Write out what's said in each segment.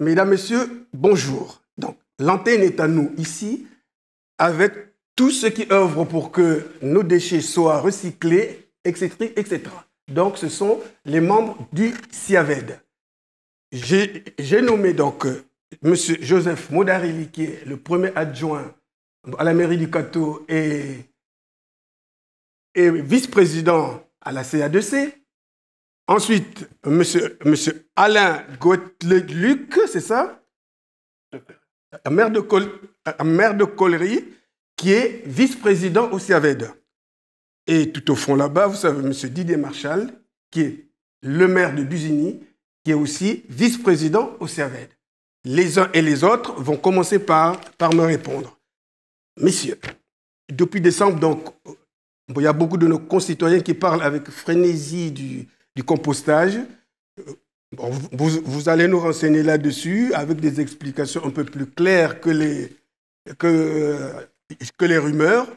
Mesdames, Messieurs, bonjour. Donc, l'antenne est à nous ici, avec tous ceux qui œuvrent pour que nos déchets soient recyclés, etc., etc. Donc, ce sont les membres du CIAVED. J'ai nommé donc M. Joseph Modarili, qui est le premier adjoint à la mairie du Cateau et vice-président à la CA2C. Ensuite, M. Alain Gottlieb-Luc, c'est ça? Maire de Collery, qui est vice-président au CIAVED. Et tout au fond là-bas, vous savez, M. Didier Marchal, qui est le maire de Busigny, qui est aussi vice-président au CIAVED. Les uns et les autres vont commencer par me répondre. Messieurs, depuis décembre, donc, il y a beaucoup de nos concitoyens qui parlent avec frénésie du compostage. Bon, vous allez nous renseigner là-dessus avec des explications un peu plus claires que les rumeurs.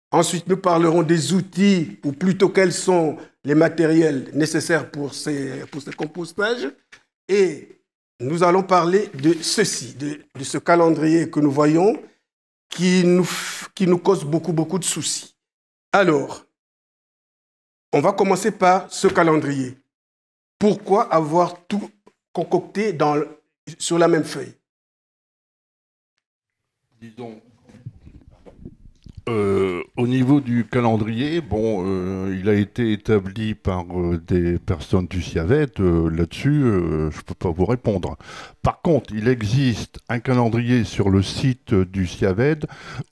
Ensuite, nous parlerons des outils, ou plutôt quels sont les matériels nécessaires pour ce compostage. Et nous allons parler de ceci, de ce calendrier que nous voyons qui nous cause beaucoup de soucis. Alors, on va commencer par ce calendrier. Pourquoi avoir tout concocté sur la même feuille? Disons, au niveau du calendrier, bon, il a été établi par des personnes du CIAVED. Là-dessus, je ne peux pas vous répondre. Par contre, il existe un calendrier sur le site du CIAVED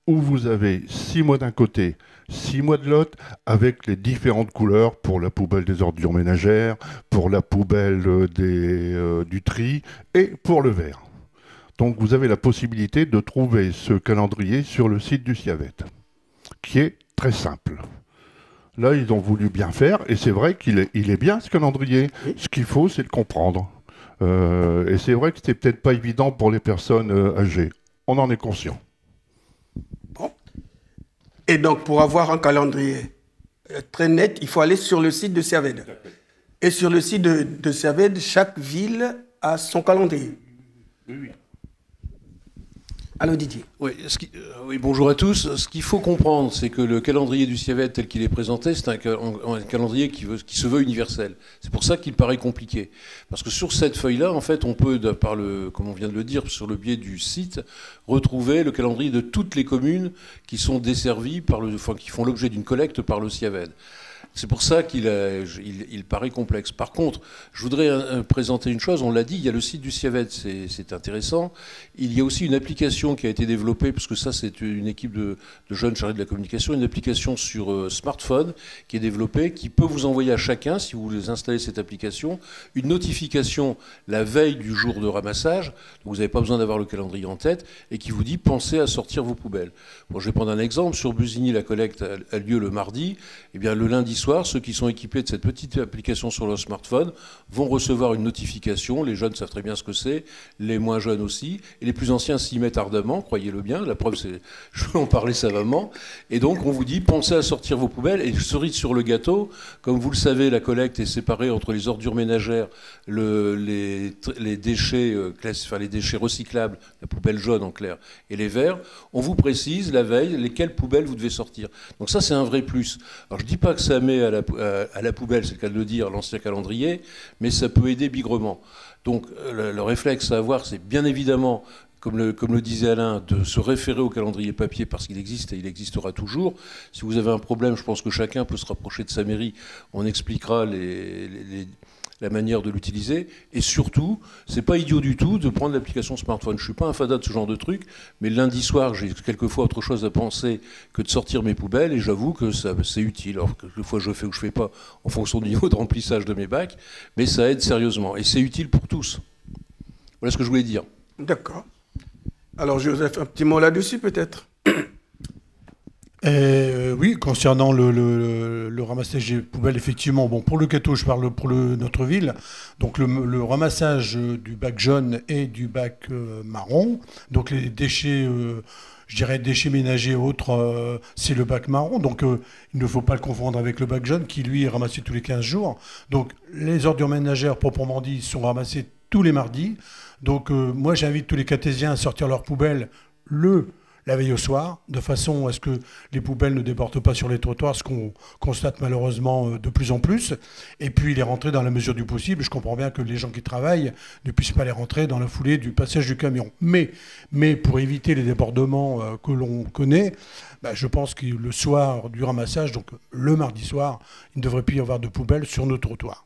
où vous avez 6 mois d'un côté, 6 mois de l'autre, avec les différentes couleurs pour la poubelle des ordures ménagères, pour la poubelle du tri et pour le verre. Donc vous avez la possibilité de trouver ce calendrier sur le site du CIAVED, qui est très simple. Là, ils ont voulu bien faire, et c'est vrai qu'il est bien, ce calendrier. Oui. Ce qu'il faut, c'est le comprendre. Et c'est vrai que c'était peut-être pas évident pour les personnes âgées. On en est conscient. Bon. Et donc, pour avoir un calendrier très net, il faut aller sur le site de CIAVED. Et sur le site de CIAVED, chaque ville a son calendrier. Oui. Allô Didier. Oui, bonjour à tous. Ce qu'il faut comprendre, c'est que le calendrier du CIAVED tel qu'il est présenté, c'est un calendrier qui se veut universel. C'est pour ça qu'il paraît compliqué. Parce que sur cette feuille-là, en fait, on peut, comme on vient de le dire, sur le biais du site, retrouver le calendrier de toutes les communes qui sont desservies qui font l'objet d'une collecte par le CIAVED. C'est pour ça qu'il paraît complexe. Par contre, je voudrais présenter une chose. On l'a dit, il y a le site du CIAVED, c'est intéressant. Il y a aussi une application qui a été développée, parce que ça, c'est une équipe de jeunes chargés de la communication, une application sur smartphone qui est développée, qui peut vous envoyer à chacun, si vous installez cette application, une notification la veille du jour de ramassage. Donc vous n'avez pas besoin d'avoir le calendrier en tête, et qui vous dit, pensez à sortir vos poubelles. Bon, je vais prendre un exemple. Sur Busigny, la collecte a lieu le mardi. Eh bien, le lundi soir, ceux qui sont équipés de cette petite application sur leur smartphone vont recevoir une notification. Les jeunes savent très bien ce que c'est, les moins jeunes aussi, et les plus anciens s'y mettent ardemment, croyez-le bien. La preuve, c'est, je peux en parler savamment. Et donc, on vous dit, pensez à sortir vos poubelles. Et cerise sur le gâteau, comme vous le savez, la collecte est séparée entre les ordures ménagères, les déchets, les déchets recyclables, la poubelle jaune en clair, et les verts. On vous précise la veille lesquelles poubelles vous devez sortir. Donc ça, c'est un vrai plus. Alors, je ne dis pas que ça met à la poubelle, c'est le cas de le dire, l'ancien calendrier, mais ça peut aider bigrement. Donc le réflexe à avoir, c'est bien évidemment, comme le disait Alain, de se référer au calendrier papier parce qu'il existe et il existera toujours. Si vous avez un problème, je pense que chacun peut se rapprocher de sa mairie, on expliquera la manière de l'utiliser. Et surtout, c'est pas idiot du tout de prendre l'application smartphone. Je suis pas un fada de ce genre de truc, mais le lundi soir, j'ai quelquefois autre chose à penser que de sortir mes poubelles, et j'avoue que c'est utile. Alors, quelquefois, je fais ou je fais pas en fonction du niveau de remplissage de mes bacs, mais ça aide sérieusement. Et c'est utile pour tous. Voilà ce que je voulais dire. D'accord. Alors, Joseph, un petit mot là-dessus, peut-être? Oui, concernant le ramassage des poubelles, effectivement, bon, pour le Cateau, je parle pour notre ville, donc le ramassage du bac jaune et du bac marron, donc les déchets, je dirais déchets ménagers et autres, c'est le bac marron, donc il ne faut pas le confondre avec le bac jaune qui, lui, est ramassé tous les 15 jours. Donc les ordures ménagères, proprement dit, sont ramassées tous les mardis. Donc moi j'invite tous les catésiens à sortir leurs poubelles la veille au soir, de façon à ce que les poubelles ne débordent pas sur les trottoirs, ce qu'on constate malheureusement de plus en plus, et puis les rentrer dans la mesure du possible. Je comprends bien que les gens qui travaillent ne puissent pas les rentrer dans la foulée du passage du camion. Mais pour éviter les débordements que l'on connaît, je pense que le soir du ramassage, donc le mardi soir, il ne devrait plus y avoir de poubelles sur nos trottoirs.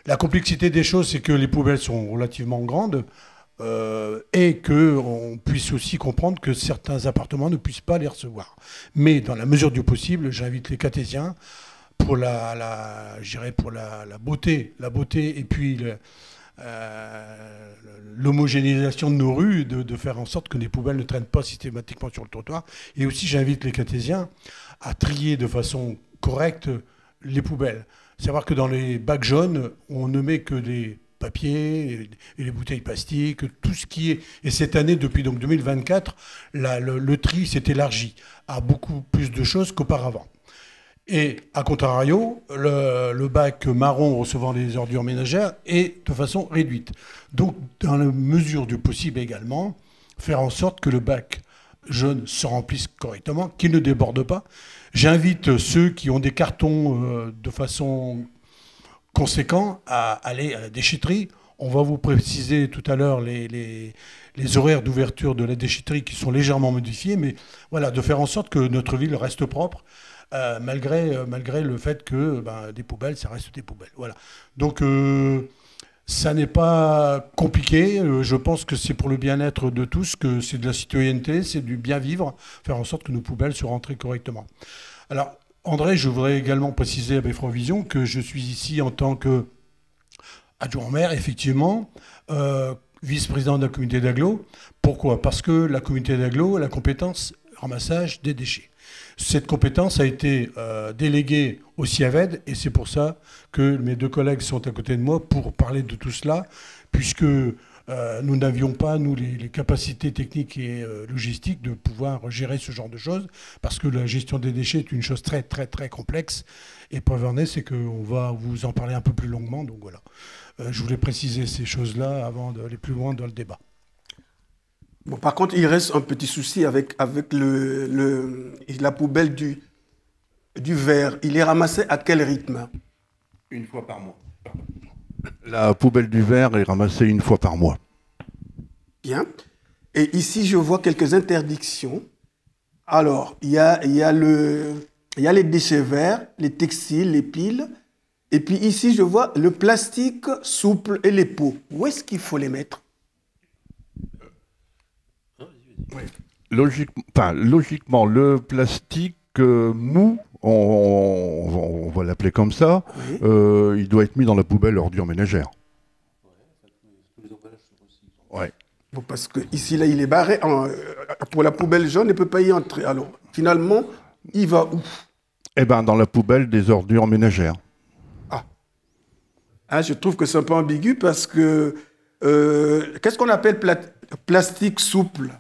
La complexité des choses, c'est que les poubelles sont relativement grandes, et qu'on puisse aussi comprendre que certains appartements ne puissent pas les recevoir. Mais dans la mesure du possible, j'invite les catésiens pour pour la beauté et puis l'homogénéisation de nos rues, de faire en sorte que les poubelles ne traînent pas systématiquement sur le trottoir. Et aussi, j'invite les catésiens à trier de façon correcte les poubelles. Savoir que dans les bacs jaunes, on ne met que des papier et les bouteilles plastiques, tout ce qui est... Et cette année, depuis donc 2024, le tri s'est élargi à beaucoup plus de choses qu'auparavant. Et à contrario, le bac marron recevant les ordures ménagères est de façon réduite. Donc, dans la mesure du possible également, faire en sorte que le bac jaune se remplisse correctement, qu'il ne déborde pas. J'invite ceux qui ont des cartons de façon conséquent à aller à la déchetterie. On va vous préciser tout à l'heure les horaires d'ouverture de la déchetterie qui sont légèrement modifiés, mais voilà, de faire en sorte que notre ville reste propre, malgré le fait que des poubelles, ça reste des poubelles. Voilà. Donc, ça n'est pas compliqué. Je pense que c'est pour le bien-être de tous, que c'est de la citoyenneté, c'est du bien vivre, faire en sorte que nos poubelles soient rentrées correctement. Alors, André, je voudrais également préciser à Beffrovision que je suis ici en tant qu'adjoint au maire, effectivement, vice-président de la communauté d'agglo. Pourquoi? Parce que la communauté d'agglo a la compétence ramassage des déchets. Cette compétence a été déléguée au CIAVED et c'est pour ça que mes deux collègues sont à côté de moi pour parler de tout cela, puisque nous n'avions pas, nous, les capacités techniques et logistiques de pouvoir gérer ce genre de choses, parce que la gestion des déchets est une chose très, très, très complexe. Et preuve en est, c'est qu'on va vous en parler un peu plus longuement. Donc voilà. Je voulais préciser ces choses-là avant d'aller plus loin dans le débat. Bon, par contre, il reste un petit souci avec la poubelle du verre. Il est ramassé à quel rythme? Une fois par mois. La poubelle du verre est ramassée une fois par mois. Bien. Et ici, je vois quelques interdictions. Alors, il y a les déchets verts, les textiles, les piles. Et puis ici, je vois le plastique souple et les pots. Où est-ce qu'il faut les mettre? Logiquement, le plastique mou, on va l'appeler comme ça, oui. Il doit être mis dans la poubelle ordures ménagères. Ouais. Bon, parce que ici, là, il est barré. Pour la poubelle jaune, il ne peut pas y entrer. Alors, finalement, il va où? Eh bien, dans la poubelle des ordures ménagères. Je trouve que c'est un peu ambigu parce que... qu'est-ce qu'on appelle plastique souple?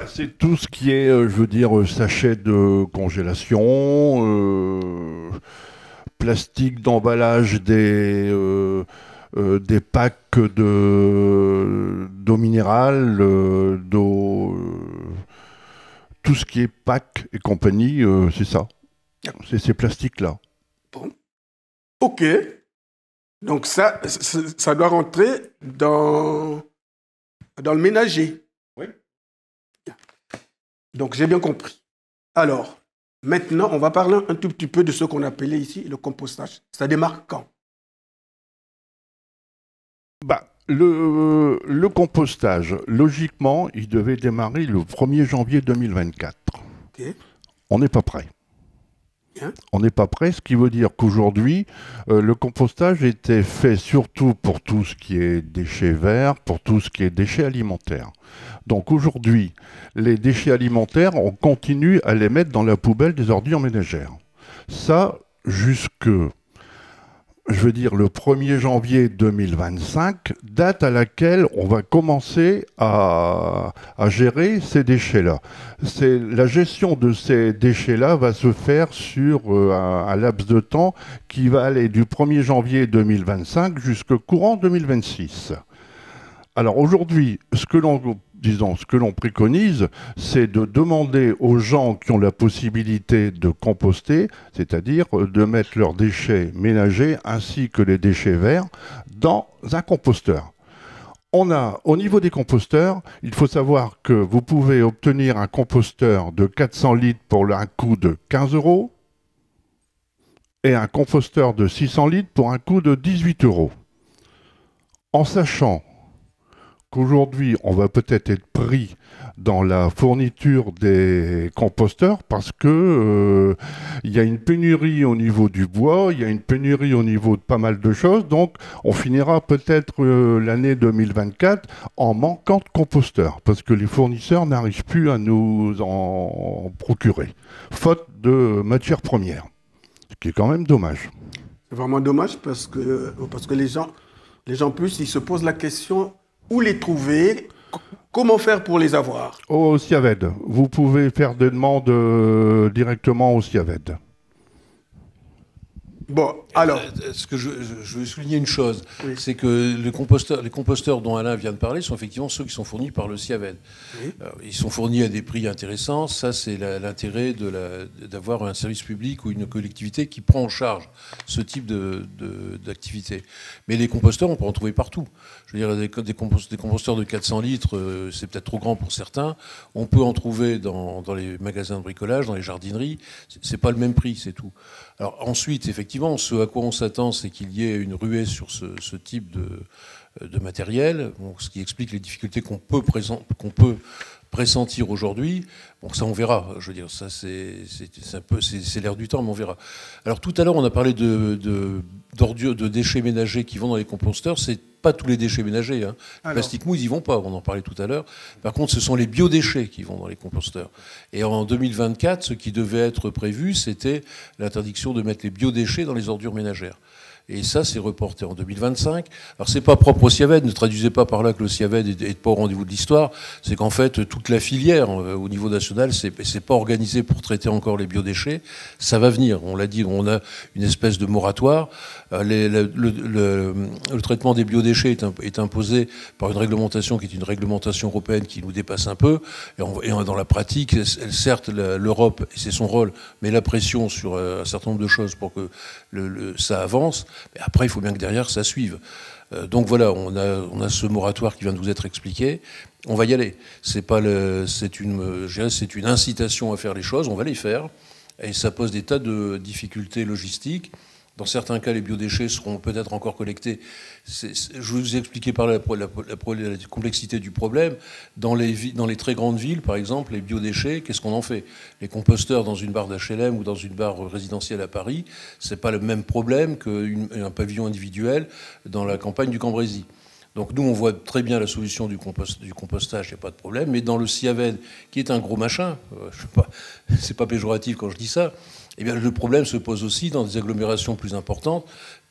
C'est tout ce qui est, sachet de congélation, plastique d'emballage des packs d'eau minérale, d'eau... tout ce qui est pack et compagnie, c'est ça. C'est ces plastiques-là. Bon. OK. Donc ça doit rentrer dans le ménager. Oui. Donc j'ai bien compris. Alors, maintenant, on va parler un tout petit peu de ce qu'on appelait ici le compostage. Ça démarre quand? Le compostage, logiquement, il devait démarrer le 1er janvier 2024. Okay. On n'est pas prêt. Bien. On n'est pas prêt, ce qui veut dire qu'aujourd'hui, le compostage était fait surtout pour tout ce qui est déchets verts, pour tout ce qui est déchets alimentaires. Donc aujourd'hui, les déchets alimentaires, on continue à les mettre dans la poubelle des ordures ménagères. Ça, jusque je veux dire le 1er janvier 2025, date à laquelle on va commencer à gérer ces déchets-là. La gestion de ces déchets-là va se faire sur un laps de temps qui va aller du 1er janvier 2025 jusqu'au courant 2026. Alors aujourd'hui, ce que l'on préconise, c'est de demander aux gens qui ont la possibilité de composter, c'est-à-dire de mettre leurs déchets ménagers ainsi que les déchets verts dans un composteur. Au niveau des composteurs, il faut savoir que vous pouvez obtenir un composteur de 400 litres pour un coût de 15 € et un composteur de 600 litres pour un coût de 18 €. En sachant qu'aujourd'hui, on va peut-être être pris dans la fourniture des composteurs parce que il y a une pénurie au niveau du bois, il y a une pénurie au niveau de pas mal de choses, donc on finira peut-être l'année 2024 en manquant de composteurs parce que les fournisseurs n'arrivent plus à nous en procurer, faute de matières premières, ce qui est quand même dommage. C'est vraiment dommage parce que les gens plus, ils se posent la question où les trouver, comment faire pour les avoir? Au CIAVED. Vous pouvez faire des demandes directement au CIAVED. Bon, alors... Ce que je veux souligner une chose, oui. c'est que les composteurs dont Alain vient de parler sont effectivement ceux qui sont fournis par le CIAVED. Oui. Ils sont fournis à des prix intéressants. Ça, c'est l'intérêt d'avoir un service public ou une collectivité qui prend en charge ce type d'activité. Mais les composteurs, on peut en trouver partout. Je veux dire, des composteurs de 400 litres, c'est peut-être trop grand pour certains. On peut en trouver dans les magasins de bricolage, dans les jardineries. C'est pas le même prix, c'est tout. Alors ensuite, effectivement, ce à quoi on s'attend, c'est qu'il y ait une ruée sur ce type de matériel, bon, ce qui explique les difficultés qu'on peut pressentir aujourd'hui. Bon, ça, on verra. Je veux dire, ça, c'est l'air du temps, mais on verra. Alors, tout à l'heure, on a parlé d'ordures, de déchets ménagers qui vont dans les composteurs. C'est pas tous les déchets ménagers. Hein. Les plastiques mous, ils y vont pas. On en parlait tout à l'heure. Par contre, ce sont les biodéchets qui vont dans les composteurs. Et en 2024, ce qui devait être prévu, c'était l'interdiction de mettre les biodéchets dans les ordures ménagères. Et ça, c'est reporté en 2025. Alors, c'est pas propre au CIAVED. Ne traduisez pas par là que le CIAVED est pas au rendez-vous de l'histoire. C'est qu'en fait, toute la filière, au niveau national, c'est pas organisé pour traiter encore les biodéchets. Ça va venir. On l'a dit, on a une espèce de moratoire. Le traitement des biodéchets est imposé par une réglementation qui est une réglementation européenne qui nous dépasse un peu. Et dans la pratique, certes, l'Europe, et c'est son rôle, met la pression sur un certain nombre de choses pour que ça avance. Mais après, il faut bien que derrière, ça suive. Donc voilà, on a ce moratoire qui vient de vous être expliqué. On va y aller. C'est une incitation à faire les choses. On va les faire. Et ça pose des tas de difficultés logistiques. Dans certains cas, les biodéchets seront peut-être encore collectés. Je vous ai expliqué par la complexité du problème. Dans les très grandes villes, par exemple, les biodéchets, qu'est-ce qu'on en fait? Les composteurs dans une barre d'HLM ou dans une barre résidentielle à Paris, c'est pas le même problème qu'un pavillon individuel dans la campagne du Cambrésis. Donc nous, on voit très bien la solution du compostage, il n'y a pas de problème. Mais dans le CIAVED, qui est un gros machin, c'est pas péjoratif quand je dis ça, eh bien, le problème se pose aussi dans des agglomérations plus importantes.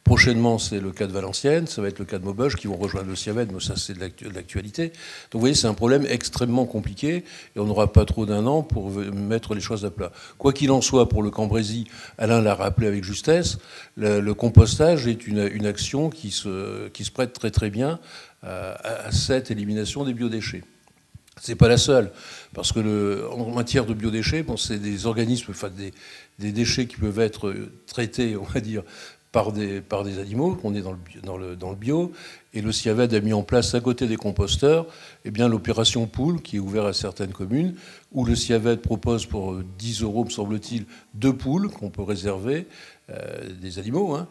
Prochainement, c'est le cas de Valenciennes, ça va être le cas de Maubeuge qui vont rejoindre le CIAVED, mais ça, c'est de l'actualité. Donc, vous voyez, c'est un problème extrêmement compliqué et on n'aura pas trop d'un an pour mettre les choses à plat. Quoi qu'il en soit, pour le Cambrésis, Alain l'a rappelé avec justesse, le compostage est une action qui se prête très très bien à cette élimination des biodéchets. C'est pas la seule, parce que en matière de biodéchets, bon, c'est des organismes, enfin des déchets qui peuvent être traités, on va dire, par des animaux. On est dans le bio, et le CIAVED a mis en place à côté des composteurs, eh bien l'opération poule qui est ouverte à certaines communes, où le CIAVED propose pour 10 €, me semble-t-il, 2 poules qu'on peut réserver, des animaux, hein,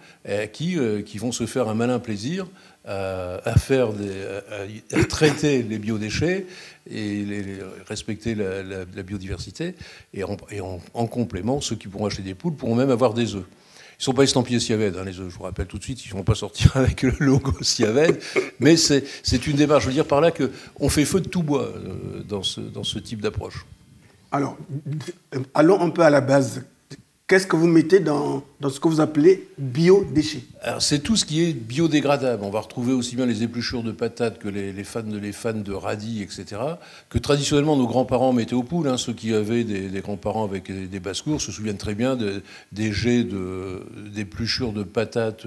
qui vont se faire un malin plaisir à traiter les biodéchets et respecter la biodiversité. Et en complément, ceux qui pourront acheter des poules pourront même avoir des œufs. Ils ne sont pas estampillés CIAVED, hein, les œufs, je vous rappelle tout de suite, ils ne vont pas sortir avec le logo CIAVED, mais c'est une démarche. Je veux dire par là qu'on fait feu de tout bois dans ce type d'approche. Alors, allons un peu à la base. qu'est-ce que vous mettez dans ce que vous appelez biodéchets? Alors, c'est tout ce qui est biodégradable. On va retrouver aussi bien les épluchures de patates que les fans de radis, etc., que traditionnellement nos grands-parents mettaient aux poules. Hein. Ceux qui avaient des grands-parents avec des basses-cours se souviennent très bien des jets d'épluchures de patates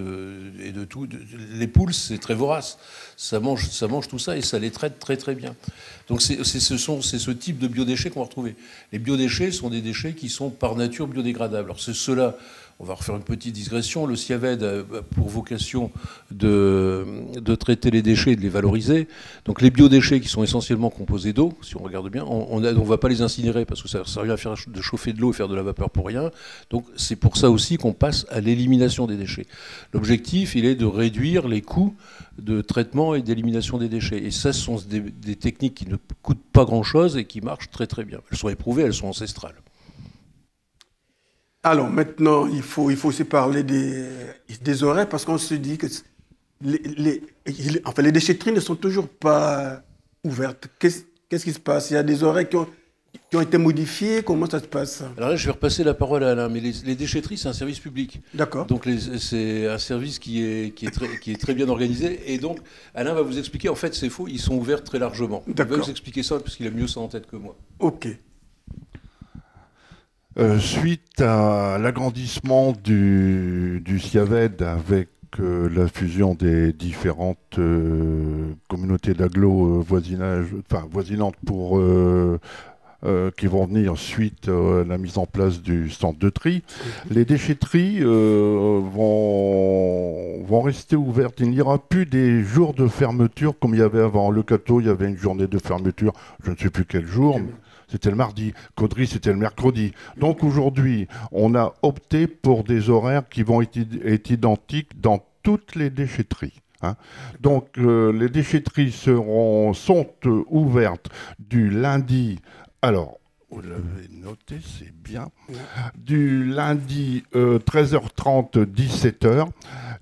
et de tout. Les poules, c'est très vorace. Ça mange tout ça et ça les traite très très bien. Donc c'est ce type de biodéchets qu'on va retrouver. Les biodéchets sont des déchets qui sont par nature biodégradables. Alors c'est ceux-là, on va refaire une petite digression, le CIAVED a pour vocation de traiter les déchets et de les valoriser. Donc les biodéchets qui sont essentiellement composés d'eau, si on regarde bien, on ne va pas les incinérer parce que ça sert à faire de chauffer de l'eau et faire de la vapeur pour rien. Donc c'est pour ça aussi qu'on passe à l'élimination des déchets. L'objectif, il est de réduire les coûts de traitement et d'élimination des déchets. Et ça, ce sont des techniques qui ne coûtent pas grand-chose et qui marchent très très bien. Elles sont éprouvées, elles sont ancestrales. Alors maintenant, il faut aussi parler des horaires parce qu'on se dit que les déchetteries ne sont toujours pas ouvertes. Qu'est-ce qui se passe? Il y a des horaires qui ont été modifiés. Comment ça se passe? Alors là, je vais repasser la parole à Alain. Mais les déchetteries, c'est un service public. D'accord. Donc c'est un service qui est très bien organisé. Et donc, Alain va vous expliquer. En fait, c'est faux. Ils sont ouverts très largement. Il va vous expliquer ça parce qu'il a mieux ça en tête que moi. OK. Suite à l'agrandissement du CIAVED avec la fusion des différentes communautés voisinantes pour qui vont venir suite à la mise en place du centre de tri, les déchetteries vont rester ouvertes. Il n'y aura plus des jours de fermeture comme il y avait avant. Le Cateau, il y avait une journée de fermeture, je ne sais plus quel jour. C'était le mardi. Caudry, c'était le mercredi. Donc aujourd'hui, on a opté pour des horaires qui vont être identiques dans toutes les déchetteries. Hein. Donc les déchetteries sont ouvertes du lundi. Alors, vous l'avez noté, c'est bien. Du lundi 13h30, 17h.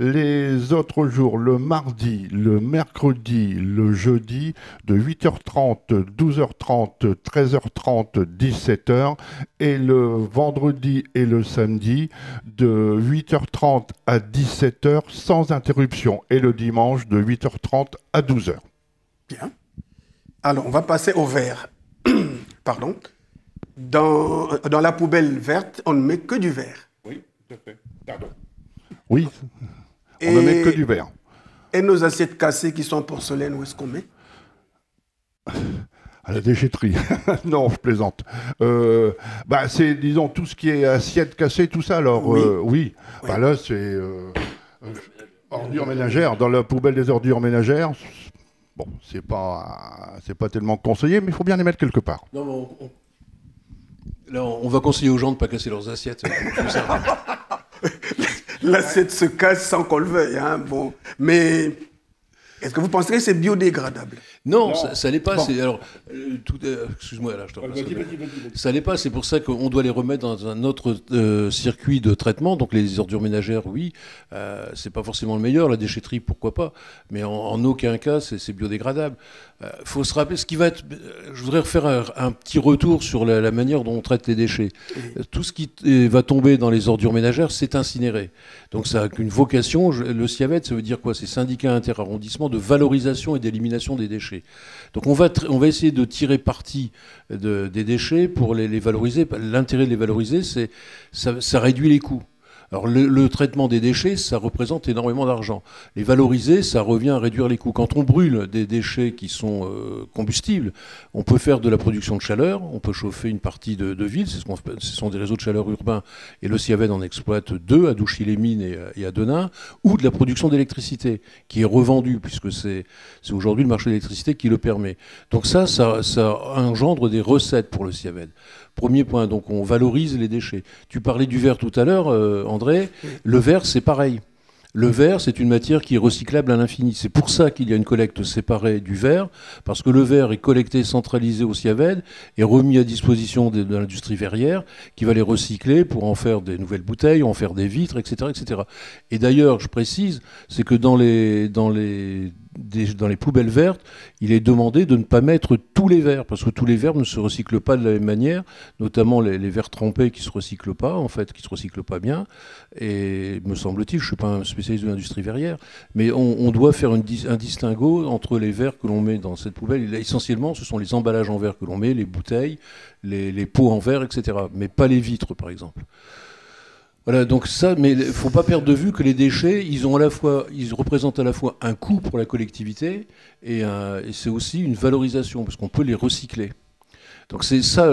Les autres jours, le mardi, le mercredi, le jeudi, de 8h30, 12h30, 13h30, 17h. Et le vendredi et le samedi, de 8h30 à 17h, sans interruption. Et le dimanche, de 8h30 à 12h. Bien. Alors, on va passer au verre. Pardon. Dans la poubelle verte, on ne met que du verre. Oui, tout à fait. Pardon. Oui, on ne met que du verre. Et nos assiettes cassées qui sont en porcelaine, où est-ce qu'on met? À la déchetterie. Non, je plaisante. C'est, disons, tout ce qui est assiette cassée, tout ça. Alors, oui. Bah, là, c'est ordures ménagères. Dans la poubelle des ordures ménagères, bon, c'est pas tellement conseillé, mais il faut bien les mettre quelque part. Non, là, on va conseiller aux gens de ne pas casser leurs assiettes. L'assiette se casse sans qu'on le veuille. Hein. Bon. Mais est-ce que vous pensez que c'est biodégradable? Non, ça l'est pas. Bon. Alors, excuse-moi, là, je te repasse. Vas-y. Ça l'est pas. C'est pour ça qu'on doit les remettre dans un autre circuit de traitement. Donc les ordures ménagères, oui, c'est pas forcément le meilleur. La déchetterie, pourquoi pas. Mais en aucun cas, c'est biodégradable. Faut se rappeler ce qui va être. Je voudrais refaire un petit retour sur la manière dont on traite les déchets. Tout ce qui va tomber dans les ordures ménagères, c'est incinéré. Donc ça a qu'une vocation. Le CIAVED, ça veut dire quoi? C'est syndicat interarrondissement de valorisation et d'élimination des déchets. Donc on va essayer de tirer parti des déchets pour les valoriser. L'intérêt de les valoriser, c'est ça réduit les coûts. Alors le traitement des déchets, ça représente énormément d'argent. Les valoriser, ça revient à réduire les coûts. Quand on brûle des déchets qui sont combustibles, on peut faire de la production de chaleur, on peut chauffer une partie de ville, ce sont des réseaux de chaleur urbains, et le CIAVED en exploite 2, à Douchy-les-Mines et à Denain, ou de la production d'électricité, qui est revendue, puisque c'est aujourd'hui le marché de l'électricité qui le permet. Donc ça engendre des recettes pour le CIAVED. Premier point, donc on valorise les déchets. Tu parlais du verre tout à l'heure, André. Le verre, c'est pareil. Le verre, c'est une matière qui est recyclable à l'infini. C'est pour ça qu'il y a une collecte séparée du verre, parce que le verre est collecté, centralisé au CIAVED et remis à disposition de l'industrie verrière, qui va les recycler pour en faire des nouvelles bouteilles, en faire des vitres, etc., etc. Et d'ailleurs, je précise, c'est que dans les dans les poubelles vertes, il est demandé de ne pas mettre tous les verres, parce que tous les verres ne se recyclent pas de la même manière, notamment les verres trempés qui ne se recyclent pas, en fait, qui ne se recyclent pas bien. Et me semble-t-il, je ne suis pas un spécialiste de l'industrie verrière, mais on doit faire un distinguo entre les verres que l'on met dans cette poubelle. Essentiellement, ce sont les emballages en verre que l'on met, les bouteilles, les pots en verre, etc. Mais pas les vitres, par exemple. Voilà, donc ça, mais il ne faut pas perdre de vue que les déchets, ils représentent à la fois un coût pour la collectivité et c'est aussi une valorisation, parce qu'on peut les recycler. Donc c'est ça,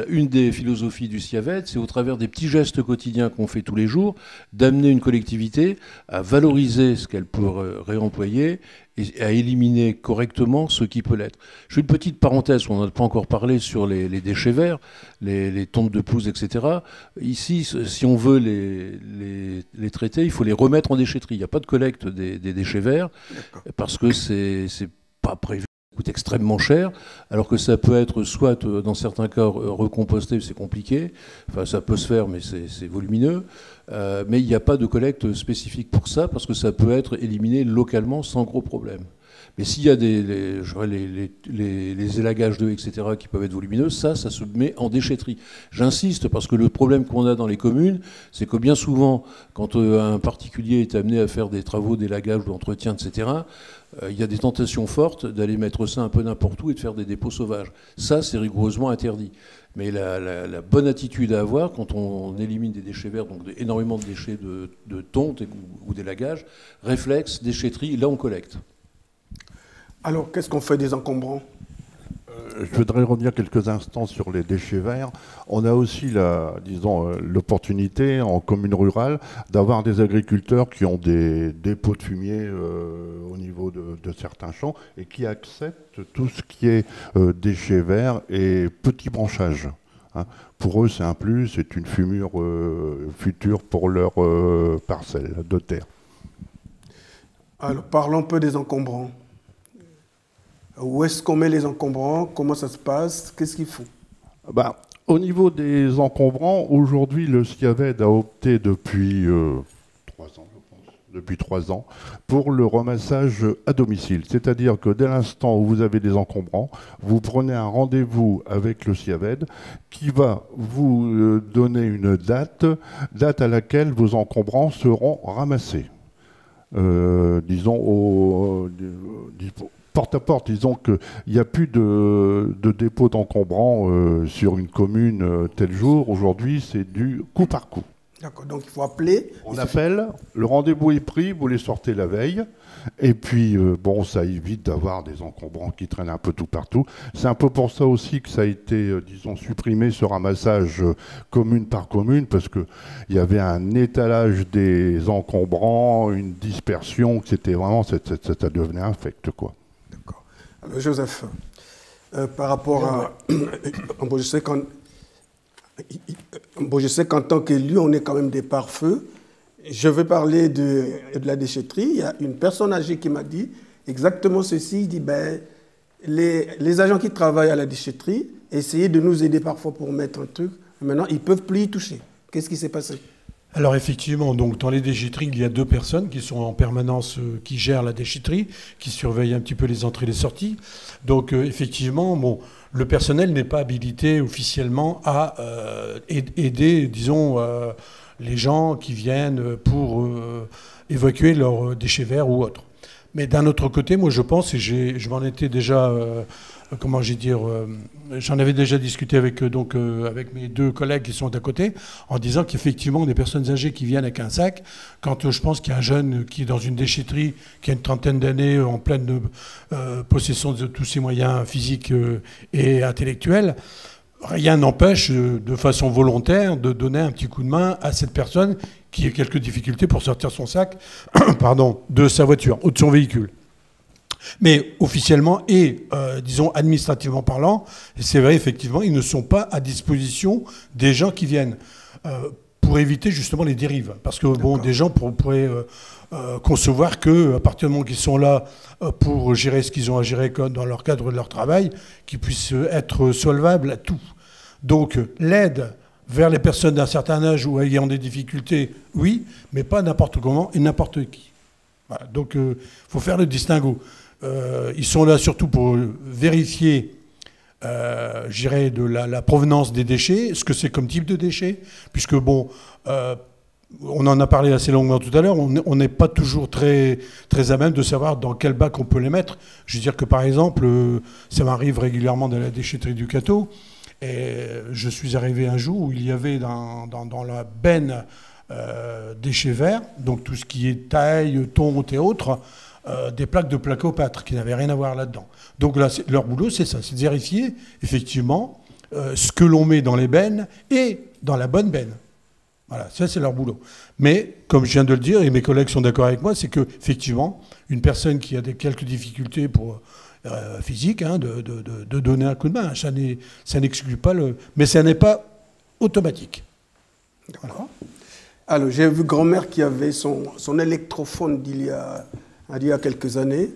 une des philosophies du CIAVET, c'est au travers des petits gestes quotidiens qu'on fait tous les jours, d'amener une collectivité à valoriser ce qu'elle peut réemployer et à éliminer correctement ce qui peut l'être. Je fais une petite parenthèse, on n'en a pas encore parlé sur les déchets verts, les tontes de pelouse, etc. Ici, si on veut les traiter, il faut les remettre en déchetterie. Il n'y a pas de collecte des déchets verts, parce que c'est pas prévu. Ça coûte extrêmement cher, alors que ça peut être soit, dans certains cas, recomposté, c'est compliqué. Enfin, ça peut se faire, mais c'est volumineux. Mais il n'y a pas de collecte spécifique pour ça, parce que ça peut être éliminé localement sans gros problème. Mais s'il y a les élagages d'œufs, etc., qui peuvent être volumineux, ça se met en déchetterie. J'insiste, parce que le problème qu'on a dans les communes, c'est que bien souvent, quand un particulier est amené à faire des travaux d'élagage ou d'entretien, etc., il y a des tentations fortes d'aller mettre ça un peu n'importe où et de faire des dépôts sauvages. Ça, c'est rigoureusement interdit. Mais la bonne attitude à avoir quand on élimine des déchets verts, donc énormément de déchets de tonte ou d'élagage, réflexe, déchetterie, là on collecte. Alors, qu'est-ce qu'on fait des encombrants ? Je voudrais revenir quelques instants sur les déchets verts. On a aussi l'opportunité en commune rurale d'avoir des agriculteurs qui ont des dépôts de fumier au niveau de certains champs et qui acceptent tout ce qui est déchets verts et petits branchages. Hein. Pour eux, c'est un plus, c'est une fumure future pour leur parcelle de terre. Alors, parlons un peu des encombrants. Où est-ce qu'on met les encombrants? Comment ça se passe? Qu'est-ce qu'il faut? Au niveau des encombrants, aujourd'hui, le CIAVET a opté depuis 3 ans, je pense, depuis 3 ans, pour le ramassage à domicile. C'est-à-dire que dès l'instant où vous avez des encombrants, vous prenez un rendez-vous avec le CIAVET qui va vous donner une date à laquelle vos encombrants seront ramassés. Porte à porte, disons qu'il n'y a plus de dépôt d'encombrants sur une commune tel jour. Aujourd'hui, c'est du coup par coup. D'accord, donc il faut appeler. On appelle, le rendez-vous est pris, vous les sortez la veille. Et puis, ça évite d'avoir des encombrants qui traînent un peu tout partout. C'est un peu pour ça aussi que ça a été, supprimé, ce ramassage commune par commune, parce qu'il y avait un étalage des encombrants, une dispersion, que c'était vraiment, ça devenait infect, quoi. D'accord. Alors, Joseph, par rapport à... je sais qu'en tant qu'élu, on est quand même des pare-feux. Je veux parler de la déchetterie. Il y a une personne âgée qui m'a dit exactement ceci. Il dit, les agents qui travaillent à la déchetterie, essayez de nous aider parfois pour mettre un truc. Maintenant, ils ne peuvent plus y toucher. Qu'est-ce qui s'est passé? Alors effectivement, donc dans les déchetteries, il y a 2 personnes qui sont en permanence, qui gèrent la déchetterie, qui surveillent un petit peu les entrées et les sorties. Donc effectivement, le personnel n'est pas habilité officiellement à aider, disons, les gens qui viennent pour évacuer leurs déchets verts ou autres. Mais d'un autre côté, moi je pense, et je m'en étais déjà, j'en avais déjà discuté avec mes 2 collègues qui sont d'à côté, en disant qu'effectivement, des personnes âgées qui viennent avec un sac, quand je pense qu'il y a un jeune qui est dans une déchetterie, qui a une trentaine d'années, en pleine possession de tous ses moyens physiques et intellectuels, rien n'empêche, de façon volontaire, de donner un petit coup de main à cette personne qui a quelques difficultés pour sortir son sac de sa voiture ou de son véhicule. Mais officiellement et, disons, administrativement parlant, c'est vrai, effectivement, ils ne sont pas à disposition des gens qui viennent pour éviter justement les dérives. Parce que, des gens pourraient concevoir qu'à partir du moment qu'ils sont là pour gérer ce qu'ils ont à gérer dans leur cadre de leur travail, qu'ils puissent être solvables à tout. Donc, l'aide vers les personnes d'un certain âge ou ayant des difficultés, oui, mais pas n'importe comment et n'importe qui. Voilà, donc, il faut faire le distinguo. Ils sont là surtout pour vérifier, je dirais, de la provenance des déchets, ce que c'est comme type de déchets, puisque bon, on en a parlé assez longuement tout à l'heure, on n'est pas toujours très, très à même de savoir dans quel bac on peut les mettre. Je veux dire que par exemple, ça m'arrive régulièrement dans la déchetterie du Cateau, et je suis arrivé un jour où il y avait dans la benne déchets verts, donc tout ce qui est taille, tonte et autres, des plaques de placopâtre qui n'avaient rien à voir là-dedans. Donc là, leur boulot, c'est ça, c'est de vérifier effectivement ce que l'on met dans les bennes et dans la bonne benne. Voilà, ça c'est leur boulot. Mais, comme je viens de le dire, et mes collègues sont d'accord avec moi, c'est qu'effectivement, une personne qui a quelques difficultés physiques, de donner un coup de main, ça n'exclut pas le... Mais ça n'est pas automatique. Voilà. Alors, j'ai vu grand-mère qui avait son électrophone d'il y a quelques années,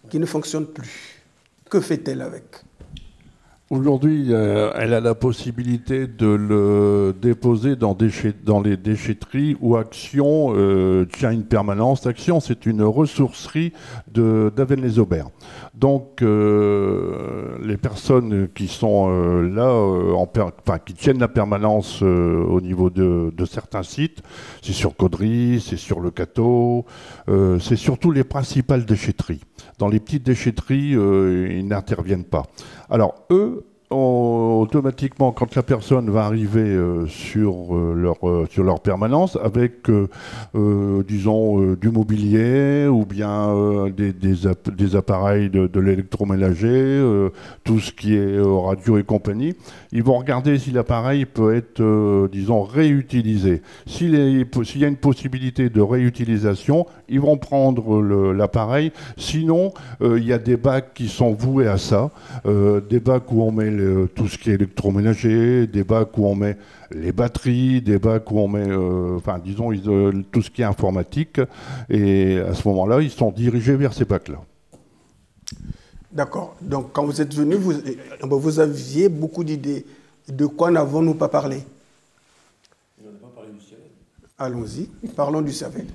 qui ne fonctionne plus. Que fait-elle avec ? Aujourd'hui, elle a la possibilité de le déposer dans les déchetteries où Action tient une permanence. Action, c'est une ressourcerie d'Avesnes-les-Aubert. Donc, les personnes qui sont qui tiennent la permanence au niveau de certains sites, c'est sur Caudry, c'est sur le Cateau, c'est surtout les principales déchetteries. Dans les petites déchetteries, ils n'interviennent pas. Alors, eux, automatiquement, quand la personne va arriver sur leur permanence, avec, disons, du mobilier ou bien des appareils de l'électroménager, tout ce qui est radio et compagnie, ils vont regarder si l'appareil peut être, disons, réutilisé. S'il y a une possibilité de réutilisation, ils vont prendre l'appareil. Sinon, il y a des bacs qui sont voués à ça, des bacs où on met tout ce qui est électroménager, des bacs où on met les batteries, des bacs où on met, disons, tout ce qui est informatique. Et à ce moment-là, ils sont dirigés vers ces bacs-là. D'accord. Donc, quand vous êtes venu, vous aviez beaucoup d'idées. De quoi n'avons-nous pas parlé ? On n'a pas parlé du CIAVED. Allons-y, parlons du CIAVED.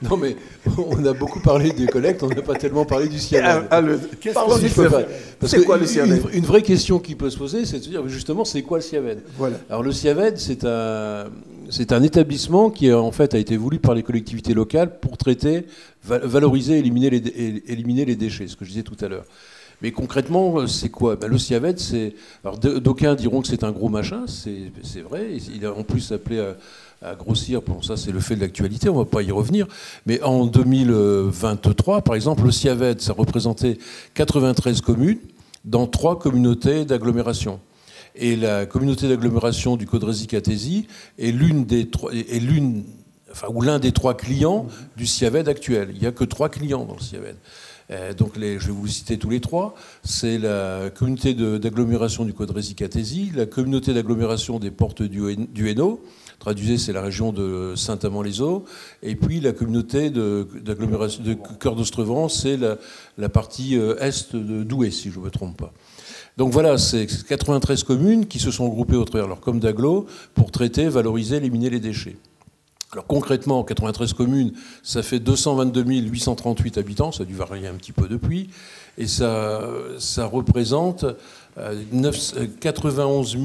Non, mais on a beaucoup parlé des collectes, on n'a pas tellement parlé du CIAVED. Parlons du CIAVED. C'est quoi le CIAVED ? Une vraie question qui peut se poser, c'est de se dire justement, c'est quoi le CIAVED ? Voilà. Alors le CIAVED, c'est un établissement qui en fait a été voulu par les collectivités locales pour traiter, valoriser, éliminer les déchets, ce que je disais tout à l'heure. Mais concrètement, c'est quoi ? Le CIAVED, alors d'aucuns diront que c'est un gros machin, c'est vrai. Il a en plus appelé à grossir. Bon, ça, c'est le fait de l'actualité, on ne va pas y revenir. Mais en 2023, par exemple, le CIAVED, ça représentait 93 communes dans 3 communautés d'agglomération. Et la communauté d'agglomération du Caudrésie-Catésie est l'un des 3 clients du CIAVED actuel. Il n'y a que 3 clients dans le CIAVED. Donc je vais vous citer tous les 3. C'est la communauté d'agglomération du Caudrésie-Catésie, la communauté d'agglomération des Portes du Hainaut, traduisez, c'est la région de Saint-Amand-les-Eaux, et puis la communauté d'agglomération de Cœur d'Ostrevent, c'est la partie est de Douai, si je ne me trompe pas. Donc voilà, c'est 93 communes qui se sont regroupées au travers de leur com d'agglo pour traiter, valoriser, éliminer les déchets. Alors concrètement, 93 communes, ça fait 222 838 habitants, ça a dû varier un petit peu depuis, et ça représente 91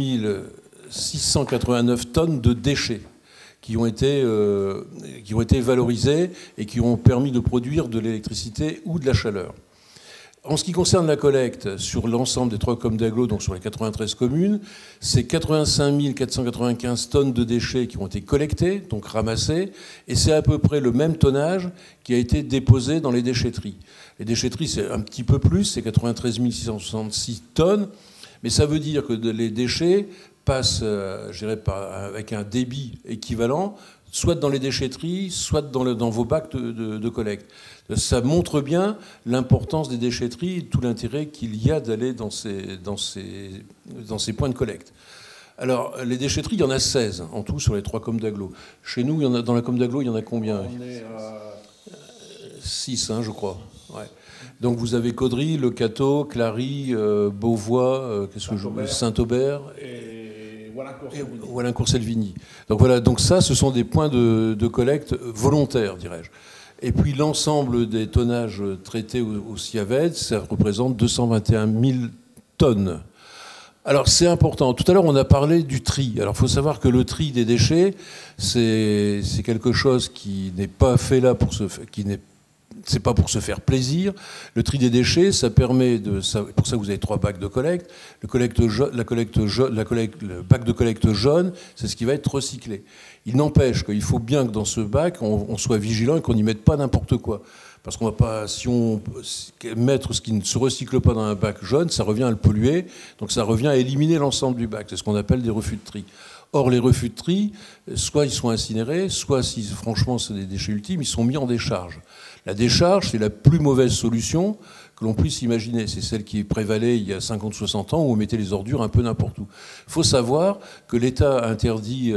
689 tonnes de déchets qui ont été valorisés et qui ont permis de produire de l'électricité ou de la chaleur. En ce qui concerne la collecte sur l'ensemble des 3 com d'agglo, donc sur les 93 communes, c'est 85 495 tonnes de déchets qui ont été collectés, donc ramassés, et c'est à peu près le même tonnage qui a été déposé dans les déchetteries. Les déchetteries, c'est un petit peu plus, c'est 93 666 tonnes, mais ça veut dire que les déchets passent, je dirais, avec un débit équivalent, soit dans les déchetteries, soit dans vos bacs de collecte. Ça montre bien l'importance des déchetteries et tout l'intérêt qu'il y a d'aller dans ces points de collecte. Alors, les déchetteries, il y en a 16 en tout sur les 3 com d'agglo. Chez nous, dans la com d'agglo, il y en a combien ? On est 6, je crois. Ouais. Donc vous avez Caudry, Le Cateau, Clary, Beauvois, Saint-Aubert et Wallincourt-Selvigny. Donc voilà, donc ça, ce sont des points de collecte volontaires, dirais-je. Et puis l'ensemble des tonnages traités au Ciaved, ça représente 221 000 tonnes. Alors c'est important. Tout à l'heure on a parlé du tri. Alors il faut savoir que le tri des déchets, c'est quelque chose qui n'est pas fait là pour c'est pas pour se faire plaisir. Le tri des déchets, ça permet de... Pour ça, vous avez 3 bacs de collecte. Le bac de collecte jaune, c'est ce qui va être recyclé. Il n'empêche qu'il faut bien que dans ce bac, on soit vigilant et qu'on n'y mette pas n'importe quoi. Parce qu'on va pas... Si on mettre ce qui ne se recycle pas dans un bac jaune, ça revient à le polluer. Donc ça revient à éliminer l'ensemble du bac. C'est ce qu'on appelle des refus de tri. Or, les refus de tri, soit ils sont incinérés, soit, si franchement c'est des déchets ultimes, ils sont mis en décharge. La décharge, c'est la plus mauvaise solution que l'on puisse imaginer. C'est celle qui prévalait il y a 50-60 ans où on mettait les ordures un peu n'importe où. Il faut savoir que l'État interdit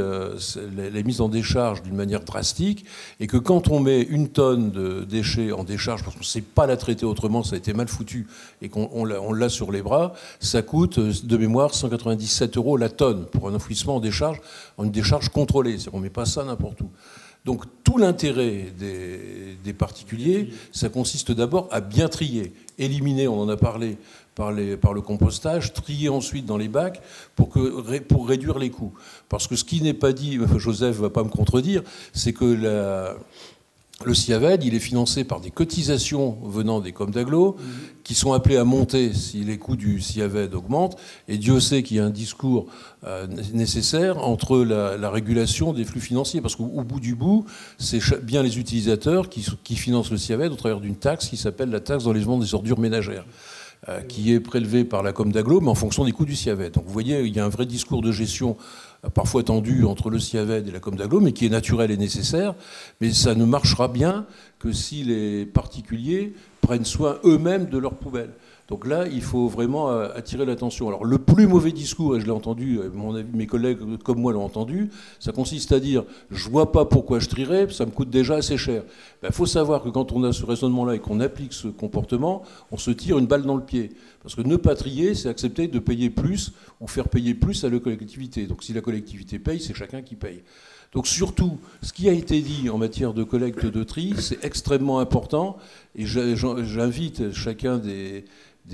les mises en décharge d'une manière drastique et que quand on met une tonne de déchets en décharge, parce qu'on ne sait pas la traiter autrement, ça a été mal foutu et qu'on l'a sur les bras, ça coûte de mémoire 197 € la tonne pour un enfouissement en une décharge contrôlée. On ne met pas ça n'importe où. Donc tout l'intérêt des particuliers, ça consiste d'abord à bien trier, éliminer, on en a parlé, par le compostage, trier ensuite dans les bacs pour réduire les coûts. Parce que ce qui n'est pas dit, Joseph ne va pas me contredire, c'est que le Ciaved, il est financé par des cotisations venant des coms d'agglo qui sont appelées à monter si les coûts du Ciaved augmentent. Et Dieu sait qu'il y a un discours nécessaire entre la régulation des flux financiers. Parce qu'au bout du bout, c'est bien les utilisateurs qui financent le Ciaved au travers d'une taxe qui s'appelle la taxe d'enlèvement des ordures ménagères, qui est prélevée par la com d'agglo, mais en fonction des coûts du Ciaved. Donc vous voyez, il y a un vrai discours de gestion parfois tendu entre le Ciaved et la com d'agglo, mais qui est naturel et nécessaire. Mais ça ne marchera bien que si les particuliers prennent soin eux-mêmes de leurs poubelles. Donc là, il faut vraiment attirer l'attention. Alors le plus mauvais discours, et je l'ai entendu, mes collègues comme moi l'ont entendu, ça consiste à dire « je vois pas pourquoi je trierais, ça me coûte déjà assez cher ». Il faut savoir que quand on a ce raisonnement-là et qu'on applique ce comportement, on se tire une balle dans le pied. Parce que ne pas trier, c'est accepter de payer plus ou faire payer plus à la collectivité. Donc si la collectivité paye, c'est chacun qui paye. Donc surtout, ce qui a été dit en matière de collecte de tri, c'est extrêmement important. Et j'invite chacun des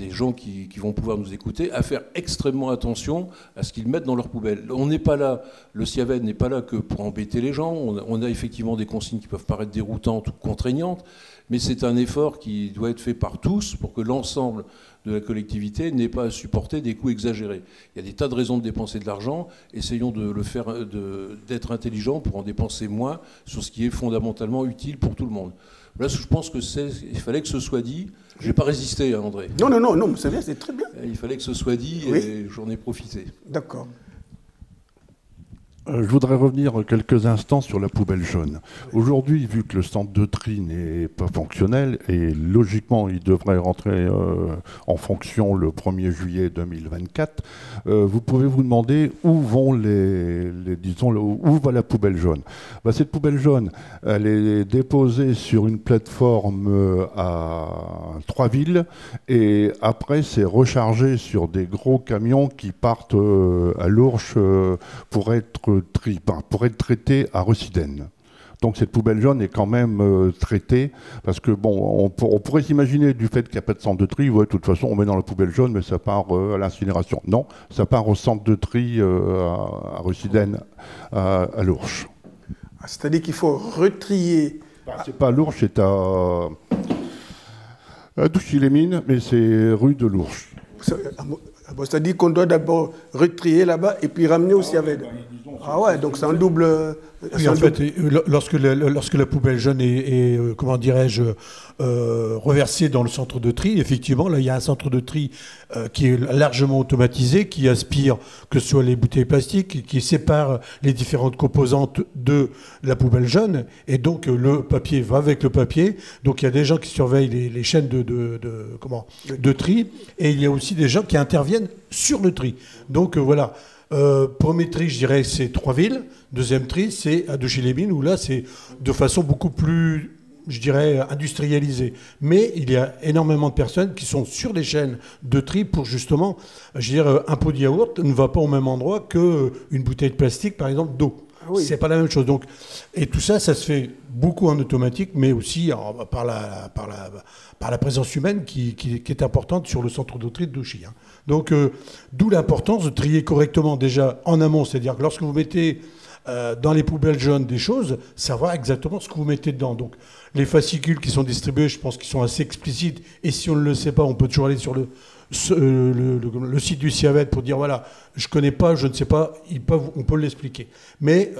gens qui vont pouvoir nous écouter à faire extrêmement attention à ce qu'ils mettent dans leur poubelle. On n'est pas là, le Ciaved n'est pas là que pour embêter les gens. On a effectivement des consignes qui peuvent paraître déroutantes ou contraignantes, mais c'est un effort qui doit être fait par tous pour que l'ensemble de la collectivité n'ait pas à supporter des coûts exagérés. Il y a des tas de raisons de dépenser de l'argent. Essayons d'être intelligents pour en dépenser moins sur ce qui est fondamentalement utile pour tout le monde. Là, je pense il fallait que ce soit dit. Je n'ai pas résisté, hein, André. Non, c'est bien, c'est très bien. Il fallait que ce soit dit oui. Et j'en ai profité. D'accord. Je voudrais revenir quelques instants sur la poubelle jaune. Aujourd'hui, vu que le centre de tri n'est pas fonctionnel, et logiquement il devrait rentrer en fonction le 1er juillet 2024, vous pouvez vous demander où vont où va la poubelle jaune. Cette poubelle jaune, elle est déposée sur une plateforme à Troisville, et après c'est rechargé sur des gros camions qui partent à l'Ourche pour être traité à Reciden. Donc cette poubelle jaune est quand même traitée, parce que on pourrait s'imaginer du fait qu'il n'y a pas de centre de tri, de toute façon on met dans la poubelle jaune, mais ça part à l'incinération. Non, ça part au centre de tri à Reciden, à l'Ourche. C'est-à-dire qu'il faut retrier... C'est pas à l'Ourche, c'est à Douchy-les-Mines, mais c'est rue de l'Ourche. C'est-à-dire qu'on doit d'abord retrier là-bas et puis ramener au Ciaved. Ah ouais, donc c'est un double... Oui, en fait, lorsque la poubelle jaune est comment dirais-je, reversée dans le centre de tri, effectivement, là, il y a un centre de tri qui est largement automatisé, qui aspire que ce soit les bouteilles plastiques, qui sépare les différentes composantes de la poubelle jaune, et donc le papier va avec le papier. Donc il y a des gens qui surveillent les chaînes de tri, et il y a aussi des gens qui interviennent sur le tri. Donc voilà. Premier tri, je dirais, c'est Troisville. Deuxième tri, c'est à Douchy-les-Mines, où là, c'est de façon beaucoup plus, je dirais, industrialisée. Mais il y a énormément de personnes qui sont sur les chaînes de tri pour justement, je dirais, un pot de yaourt ne va pas au même endroit qu'une bouteille de plastique, par exemple, d'eau. oui. C'est pas la même chose. Donc, et tout ça, ça se fait beaucoup en automatique, mais aussi par la présence humaine qui est importante sur le centre de tri de Douchy. Hein. Donc, d'où l'importance de trier correctement déjà en amont. C'est-à-dire que lorsque vous mettez dans les poubelles jaunes des choses, savoir exactement ce que vous mettez dedans. Donc, les fascicules qui sont distribués, je pense qu'ils sont assez explicites. Et si on ne le sait pas, on peut toujours aller sur le site du CIAVET pour dire voilà, je ne connais pas, je ne sais pas, on peut l'expliquer. Mais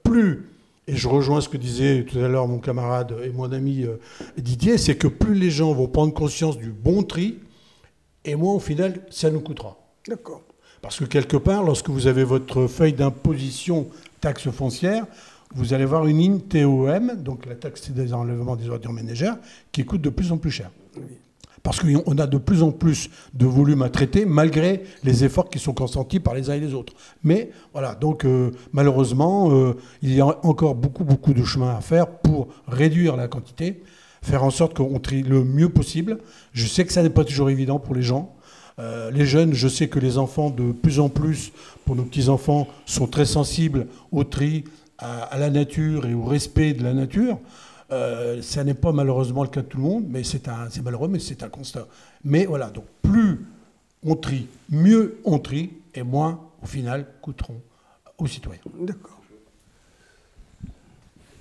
plus, et je rejoins ce que disait tout à l'heure mon camarade et mon ami Didier, c'est que plus les gens vont prendre conscience du bon tri, et moins au final, ça nous coûtera. D'accord. Parce que quelque part, lorsque vous avez votre feuille d'imposition taxe foncière, vous allez voir une ligne TOM, donc la taxe des enlèvements des ordures ménagères, qui coûte de plus en plus cher. Oui. Parce qu'on a de plus en plus de volume à traiter, malgré les efforts qui sont consentis par les uns et les autres. Mais voilà, donc malheureusement, il y a encore beaucoup de chemin à faire pour réduire la quantité, faire en sorte qu'on trie le mieux possible. Je sais que ça n'est pas toujours évident pour les gens. Les jeunes, je sais que les enfants, de plus en plus, pour nos petits-enfants, sont très sensibles au tri, à la nature et au respect de la nature. Ça n'est pas malheureusement le cas de tout le monde, mais c'est malheureux, mais c'est un constat. Mais voilà, donc plus on trie, mieux on trie, et moins, au final, coûteront aux citoyens. D'accord.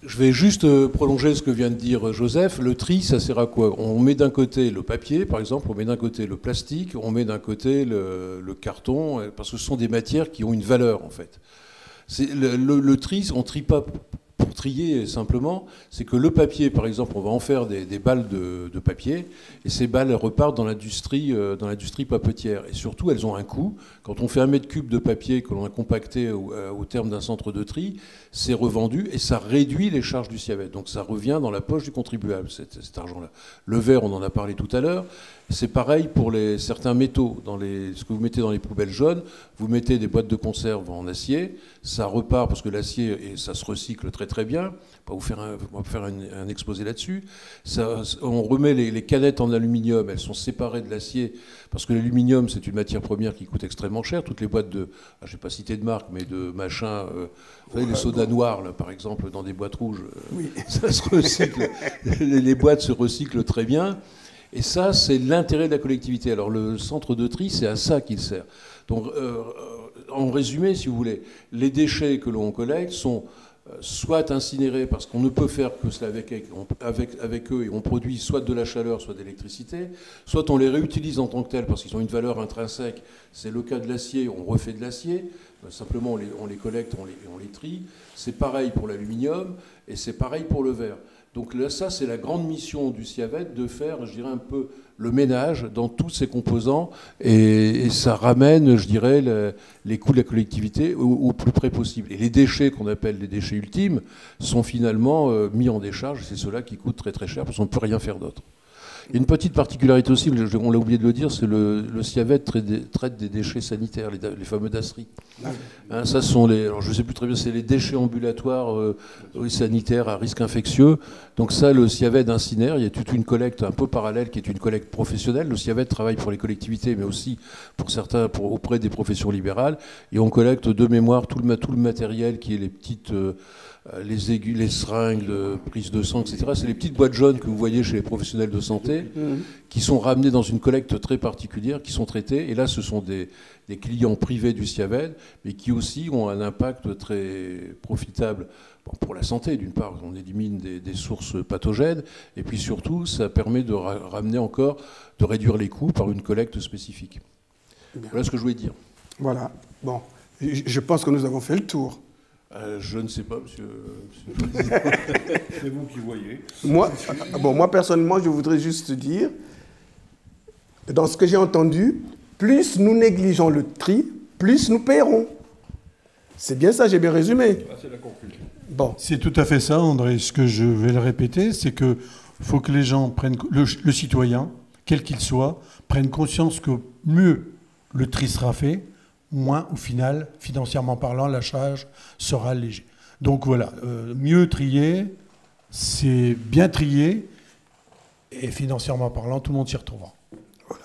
Je vais juste prolonger ce que vient de dire Joseph. Le tri, ça sert à quoi? On met d'un côté le papier, par exemple, on met d'un côté le plastique, on met d'un côté le carton, parce que ce sont des matières qui ont une valeur, en fait. Le tri, on ne trie pas pour trier simplement, c'est que le papier, par exemple, on va en faire des balles de papier, et ces balles elles repartent dans l'industrie papetière. Et surtout, elles ont un coût. Quand on fait 1 mètre cube de papier que l'on a compacté au terme d'un centre de tri, c'est revendu et ça réduit les charges du CIAVET. Donc ça revient dans la poche du contribuable, cet argent-là. Le verre, on en a parlé tout à l'heure. C'est pareil pour certains métaux. Ce que vous mettez dans les poubelles jaunes, vous mettez des boîtes de conserve en acier, ça repart parce que l'acier, ça se recycle très très bien. On va faire un exposé là-dessus. On remet les canettes en aluminium, elles sont séparées de l'acier parce que l'aluminium, c'est une matière première qui coûte extrêmement cher. Toutes les boîtes je ne vais pas citer de marque, mais de machin, vous savez, les sodas noirs, là, par exemple, dans des boîtes rouges, Oui. ça se recycle. Les boîtes se recyclent très bien. Et ça, c'est l'intérêt de la collectivité. Alors le centre de tri, c'est à ça qu'il sert. Donc, en résumé, si vous voulez, les déchets que l'on collecte sont soit incinérés parce qu'on ne peut faire que cela avec eux et on produit soit de la chaleur, soit de l'électricité, soit on les réutilise en tant que tels parce qu'ils ont une valeur intrinsèque. C'est le cas de l'acier, on refait de l'acier. Simplement, on les collecte, on les trie. C'est pareil pour l'aluminium et c'est pareil pour le verre. Donc là, ça, c'est la grande mission du CIAVET de faire, je dirais, un peu le ménage dans tous ces composants et ça ramène, je dirais, les coûts de la collectivité au plus près possible. Et les déchets qu'on appelle les déchets ultimes sont finalement mis en décharge. C'est ceux-là qui coûtent très très cher parce qu'on ne peut rien faire d'autre. Il y a une petite particularité aussi, on l'a oublié de le dire, c'est le CIAVET traite des déchets sanitaires, les fameux DASRI. Hein, ça sont alors je ne sais plus très bien, c'est les déchets ambulatoires sanitaires à risque infectieux. Donc ça, le CIAVET incinère. Il y a toute une collecte un peu parallèle qui est une collecte professionnelle. Le CIAVET travaille pour les collectivités, mais aussi pour certains, auprès des professions libérales. Et on collecte de mémoire tout le matériel qui est les petites... les aigus, les seringues, prise de sang, etc. C'est les petites boîtes jaunes que vous voyez chez les professionnels de santé qui sont ramenées dans une collecte très particulière, qui sont traitées. Et là, ce sont des clients privés du CIAVET, mais qui aussi ont un impact très profitable pour la santé. D'une part, on élimine des sources pathogènes, et puis surtout, ça permet de ramener encore, de réduire les coûts par une collecte spécifique. Bien. Voilà ce que je voulais dire. Voilà. Bon, je pense que nous avons fait le tour. Je ne sais pas, monsieur le président. C'est vous qui voyez. Moi, personnellement, je voudrais juste dire, dans ce que j'ai entendu, plus nous négligeons le tri, plus nous paierons. C'est bien ça, j'ai bien résumé. C'est la conclusion. Bon. C'est tout à fait ça, André. Ce que je vais le répéter, c'est qu'il faut que les gens prennent, le citoyen, quel qu'il soit, prenne conscience que mieux le tri sera fait, moins, au final, financièrement parlant, la charge sera allégée. Donc voilà, mieux trier, c'est bien trier, et financièrement parlant, tout le monde s'y retrouvera. Voilà.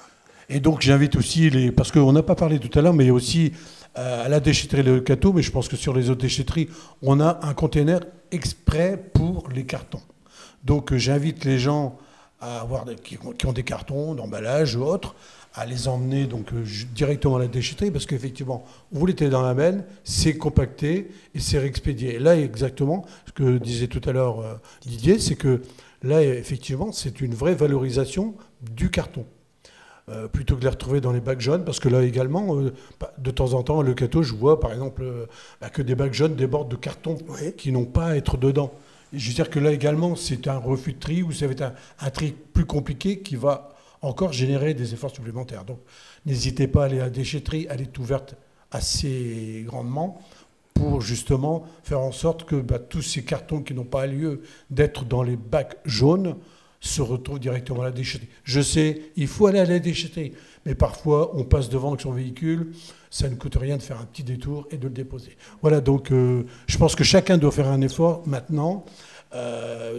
Et donc j'invite aussi parce qu'on n'a pas parlé tout à l'heure, mais il y a aussi à la déchetterie Le Cateau, mais je pense que sur les autres déchetteries, on a un container exprès pour les cartons. Donc j'invite les gens qui ont des cartons d'emballage ou autres, à les emmener donc directement à la déchetterie, parce qu'effectivement, vous l'étez dans la benne, c'est compacté et c'est réexpédié. Et là, exactement, ce que disait tout à l'heure Didier, c'est que là, effectivement, c'est une vraie valorisation du carton. Plutôt que de les retrouver dans les bacs jaunes, parce que là également, de temps en temps, Le Cateau, je vois par exemple que des bacs jaunes débordent de cartons qui n'ont pas à être dedans. Et je veux dire que là également, c'est un refus de tri, ou ça va être un tri plus compliqué qui va encore générer des efforts supplémentaires. Donc n'hésitez pas à aller à la déchetterie, elle est ouverte assez grandement pour justement faire en sorte que tous ces cartons qui n'ont pas lieu d'être dans les bacs jaunes se retrouvent directement à la déchetterie. Je sais, il faut aller à la déchetterie, mais parfois on passe devant avec son véhicule, ça ne coûte rien de faire un petit détour et de le déposer. Voilà, donc je pense que chacun doit faire un effort maintenant.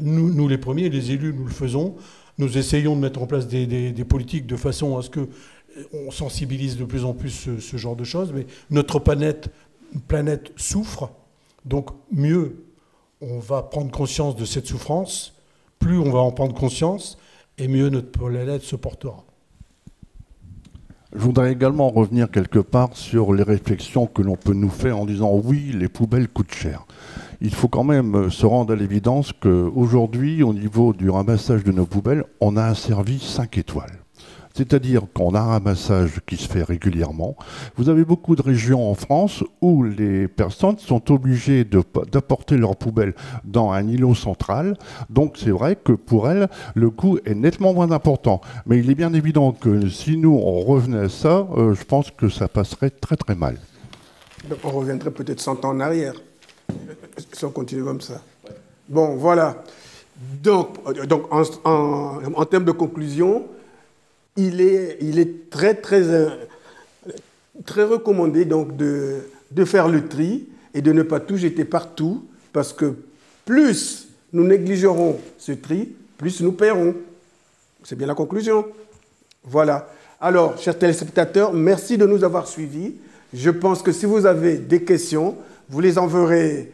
Nous les premiers, les élus, nous le faisons. Nous essayons de mettre en place des politiques de façon à ce qu'on sensibilise de plus en plus ce genre de choses, mais notre planète souffre, donc mieux on va prendre conscience de cette souffrance, plus on va en prendre conscience, et mieux notre planète se portera. Je voudrais également revenir quelque part sur les réflexions que l'on peut nous faire en disant « oui, les poubelles coûtent cher ». Il faut quand même se rendre à l'évidence qu'aujourd'hui, au niveau du ramassage de nos poubelles, on a un service 5 étoiles. C'est-à-dire qu'on a un ramassage qui se fait régulièrement. Vous avez beaucoup de régions en France où les personnes sont obligées d'apporter leurs poubelles dans un îlot central. Donc c'est vrai que pour elles, le coût est nettement moins important. Mais il est bien évident que si nous, on revenait à ça, je pense que ça passerait très très mal. Donc on reviendrait peut-être 100 ans en arrière, si on continue comme ça. Bon, voilà. Donc en termes de conclusion, il est très, très, très recommandé donc de faire le tri et de ne pas tout jeter partout, parce que plus nous négligerons ce tri, plus nous paierons. C'est bien la conclusion. Voilà. Alors, chers téléspectateurs, merci de nous avoir suivis. Je pense que si vous avez des questions, vous les enverrez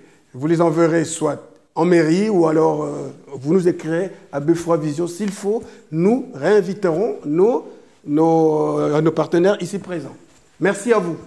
soit en mairie, ou alors vous nous écrirez à Beffroi Vision. S'il faut, nous réinviterons nos partenaires ici présents. Merci à vous.